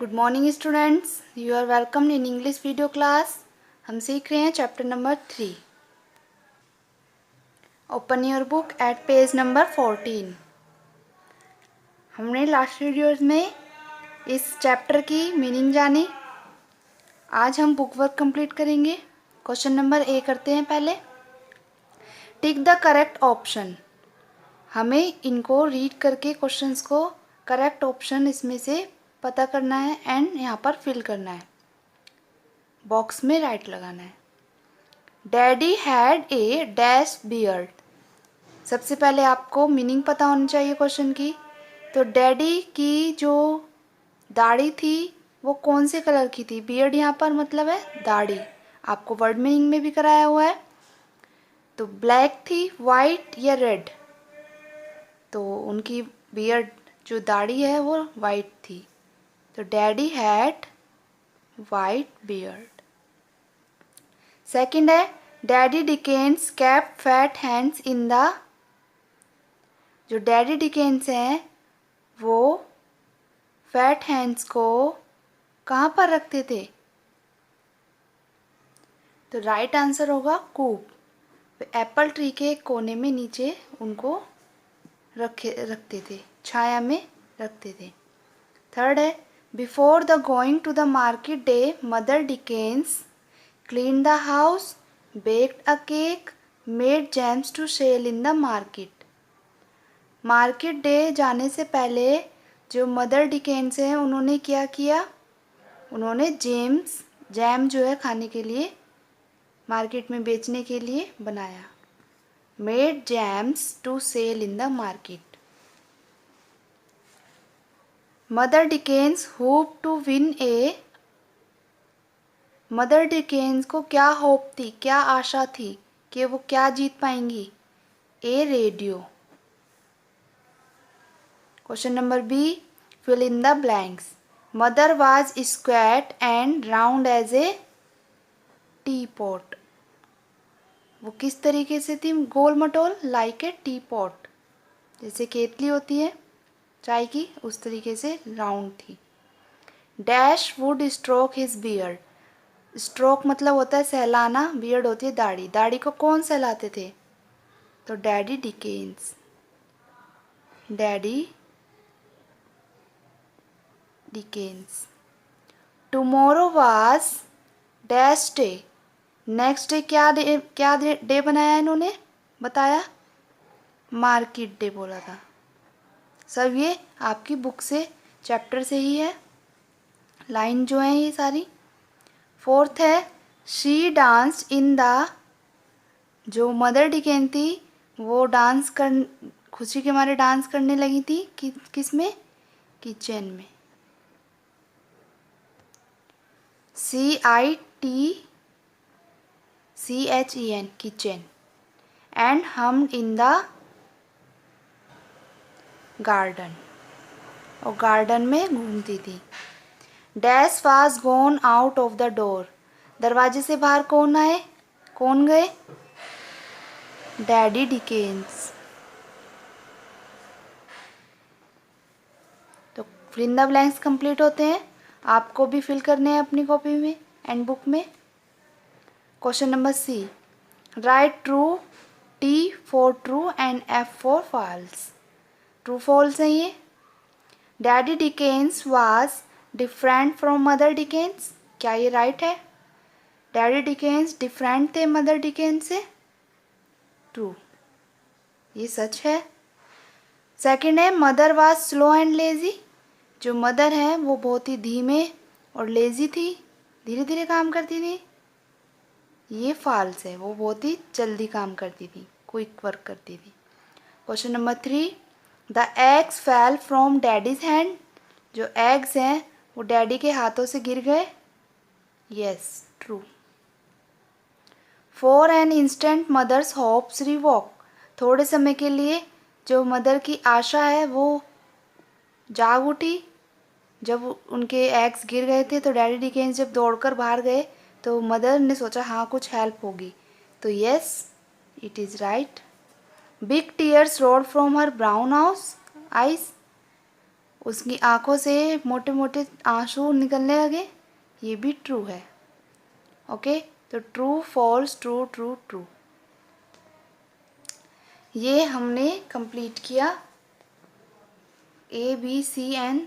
Good morning students, you are welcome in English video class. हम सीख रहे हैं chapter number 3। Open your book at page number 14। हमने last videos में इस चैप्टर की मीनिंग जानी। आज हम बुक वर्क कंप्लीट करेंगे। क्वेश्चन नंबर ए करते हैं पहले। Tick the correct option. हमें इनको रीड करके क्वेश्चंस को करेक्ट ऑप्शन इसमें से पता करना है एंड यहाँ पर फिल करना है, बॉक्स में राइट लगाना है। Daddy had a dash beard. सबसे पहले आपको मीनिंग पता होनी चाहिए क्वेश्चन की। तो डैडी की जो दाढ़ी थी वो कौन से कलर की थी? बियर्ड यहाँ पर मतलब है दाढ़ी। आपको वर्ड मीनिंग में भी कराया हुआ है। तो ब्लैक थी, वाइट या रेड? तो उनकी बियर्ड जो दाढ़ी है वो वाइट थी। तो daddy had white beard. Second है daddy Dickens kept fat hands in the. जो डैडी डिकेन्स हैं वो फैट हैंड्स को कहाँ पर रखते थे? तो राइट आंसर होगा कूप। एप्पल ट्री के कोने में नीचे उनको रखते थे, छाया में रखते थे। थर्ड है before the going to the market day mother Dickens clean the house, baked a cake, made jams to sell in the market. Market day जाने से पहले जो मदर डिकेन्स हैं उन्होंने क्या किया? उन्होंने जैम जो है खाने के लिए, मार्केट में बेचने के लिए बनाया। Made jams to sell in the market. Mother Dickens hope to win a. Mother Dickens को क्या होप थी, क्या आशा थी कि वो क्या जीत पाएंगी? A radio. Question number b, fill in the blanks. Mother was squat and round as a teapot. वो किस तरीके से थी? गोल मटोल, लाइक ए टी पॉट, जैसे केतली होती है चाय की, उस तरीके से राउंड थी। Dash would stroke his beard. Stroke मतलब होता है सहलाना, बियर्ड होती है दाढ़ी। दाढ़ी को कौन सहलाते थे? तो daddy Dickens. Daddy Dickens. Tomorrow was dash day. Next day क्या डे बनाया इन्होंने? बताया मार्केट डे बोला था। सब ये आपकी बुक से, चैप्टर से ही है, लाइन जो है ये सारी। फोर्थ है शी डांस्ड इन द। जो मदर डिकेन थी वो खुशी के मारे डांस करने लगी थी किस में? किचन में। CITCHEN kitchen. And hum in the garden, और गार्डन में घूमती थी। Dash was gone out of the door. दरवाजे से बाहर कौन आए, कौन गए? Daddy Dickens. तो fill in the blanks complete होते हैं। आपको भी फिल करने हैं अपनी कॉपी में एंड बुक में। Question number C, right true, T for true and F for false. True false है ये। Daddy Dickens was different from mother Dickens. क्या ये राइट है? डैडी डिकेन्स डिफरेंट थे मदर डिकेन्स से। ट्रू, ये सच है। सेकंड है mother was slow and lazy. जो मदर है वो बहुत ही धीमे और लेजी थी, धीरे धीरे काम करती थी। ये फॉल्स है, वो बहुत ही जल्दी काम करती थी, क्विक वर्क करती थी। Question number 3, the eggs fell from daddy's hand. जो एग्स हैं वो डैडी के हाथों से गिर गए। Yes, true. For an instant mother's hopes revoke. थोड़े समय के लिए जो मदर की आशा है वो जाग उठी। जब उनके एग्स गिर गए थे तो डैडी डिकेन्स जब दौड़कर बाहर गए तो मदर ने सोचा हाँ कुछ हेल्प होगी। तो yes, it is right. Big tears road from her brown eyes. उसकी आंखों से मोटे मोटे आंसू निकलने लगे, ये भी ट्रू है। ओके, तो true false true true true, ये हमने कंप्लीट किया ABCN।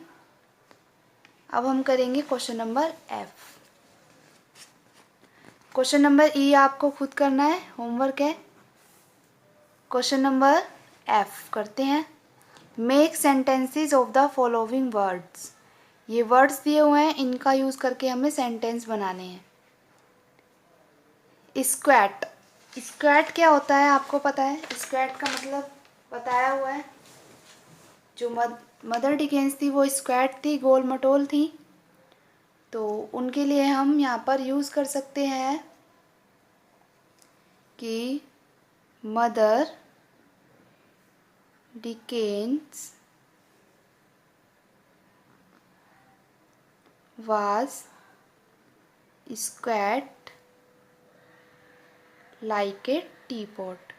अब हम करेंगे question number F। Question number E आपको खुद करना है, होमवर्क है। क्वेश्चन नंबर F करते हैं। Make sentences of the following words, ये वर्ड्स दिए हुए हैं, इनका यूज़ करके हमें सेंटेंस बनाने हैं। स्क्वैट, स्क्वैट क्या होता है आपको पता है? स्क्वैट का मतलब बताया हुआ है। जो मदर डिकेंस थी वो स्क्वैट थी, गोल मटोल थी, तो उनके लिए हम यहाँ पर यूज़ कर सकते हैं कि mother Dickens was squat like a teapot.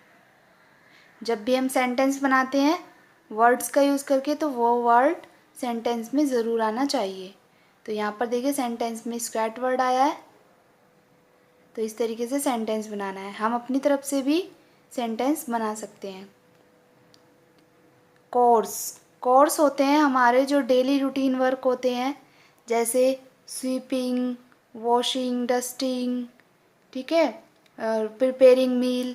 जब भी हम सेंटेंस बनाते हैं वर्ड्स का यूज़ करके, तो वो वर्ड सेंटेंस में ज़रूर आना चाहिए। तो यहाँ पर देखिए सेंटेंस में स्क्वैट वर्ड आया है, तो इस तरीके से सेंटेंस बनाना है। हम अपनी तरफ से भी सेंटेंस बना सकते हैं। कोर्स, कोर्स होते हैं हमारे जो डेली रूटीन वर्क होते हैं, जैसे स्वीपिंग, वॉशिंग, डस्टिंग, ठीक है, प्रिपेयरिंग मील।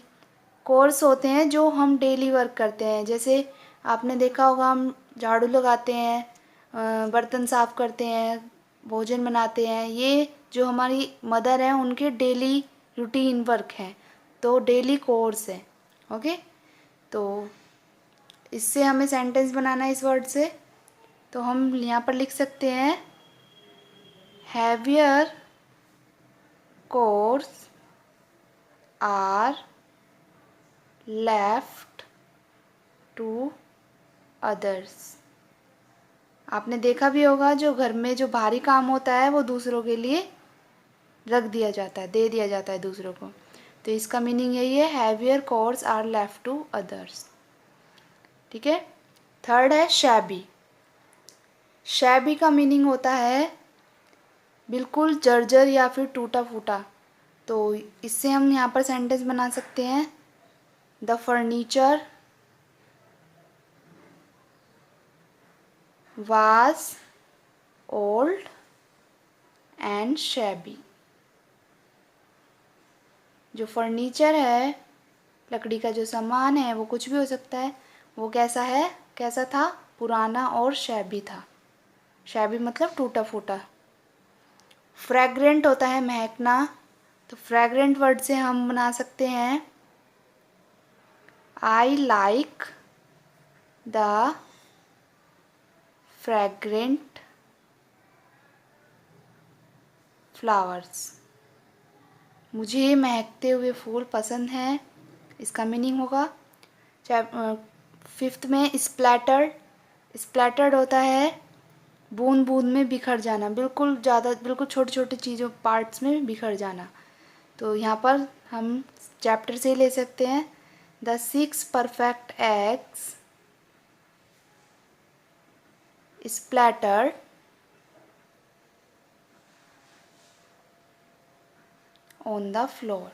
कोर्स होते हैं जो हम डेली वर्क करते हैं, जैसे आपने देखा होगा हम झाड़ू लगाते हैं, बर्तन साफ़ करते हैं, भोजन बनाते हैं, ये जो हमारी मदर हैं उनके डेली रूटीन वर्क हैं, तो डेली कोर्स है। ओके, तो इससे हमें सेंटेंस बनाना है इस वर्ड से, तो हम यहाँ पर लिख सकते हैं heavier course are left to others. आपने देखा भी होगा जो घर में जो भारी काम होता है वो दूसरों के लिए रख दिया जाता है, दे दिया जाता है दूसरों को, तो इसका मीनिंग यही है heavier course are left to others. ठीक है, थर्ड है शैबी। शैबी का मीनिंग होता है बिल्कुल जर्जर या फिर टूटा फूटा, तो इससे हम यहाँ पर सेंटेंस बना सकते हैं the furniture was old and shabby। जो फर्नीचर है, लकड़ी का जो सामान है, वो कुछ भी हो सकता है, वो कैसा है, कैसा था, पुराना और शैबी था। शैबी मतलब टूटा फूटा। फ्रैग्रेंट होता है महकना, तो फ्रैग्रेंट वर्ड से हम बना सकते हैं I like the fragrant flowers, मुझे महकते हुए फूल पसंद हैं, इसका मीनिंग होगा। फिफ्थ में स्प्लैटर्ड, स्प्लैटर्ड होता है बूंद बूंद में बिखर जाना, बिल्कुल ज़्यादा, बिल्कुल छोटी छोटी चीज़ों पार्ट्स में बिखर जाना, तो यहाँ पर हम चैप्टर से ले सकते हैं the 6 perfect eggs splattered on the floor.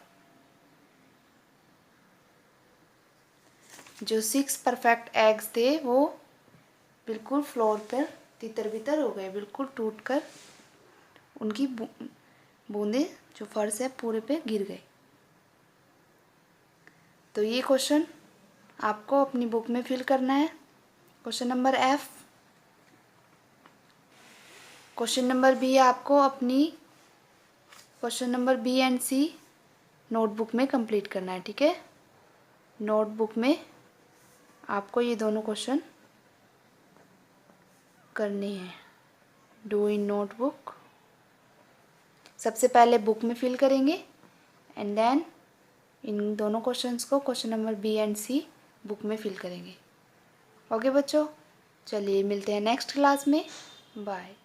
जो 6 परफेक्ट एग्स थे वो बिल्कुल फ्लोर पर तितर बितर हो गए, बिल्कुल टूटकर उनकी बूंदें जो फर्श है पूरे पे गिर गए। तो ये क्वेश्चन आपको अपनी बुक में फिल करना है। Question number F। Question number B आपको अपनी question number B and C notebook में कंप्लीट करना है। ठीक है, नोटबुक में आपको ये दोनों क्वेश्चन करने हैं। डू इन नोटबुक, सबसे पहले बुक में फिल करेंगे एंड देन इन दोनों क्वेश्चंस को question number B and C book में फिल करेंगे। ओके बच्चों, चलिए मिलते हैं नेक्स्ट क्लास में। बाय।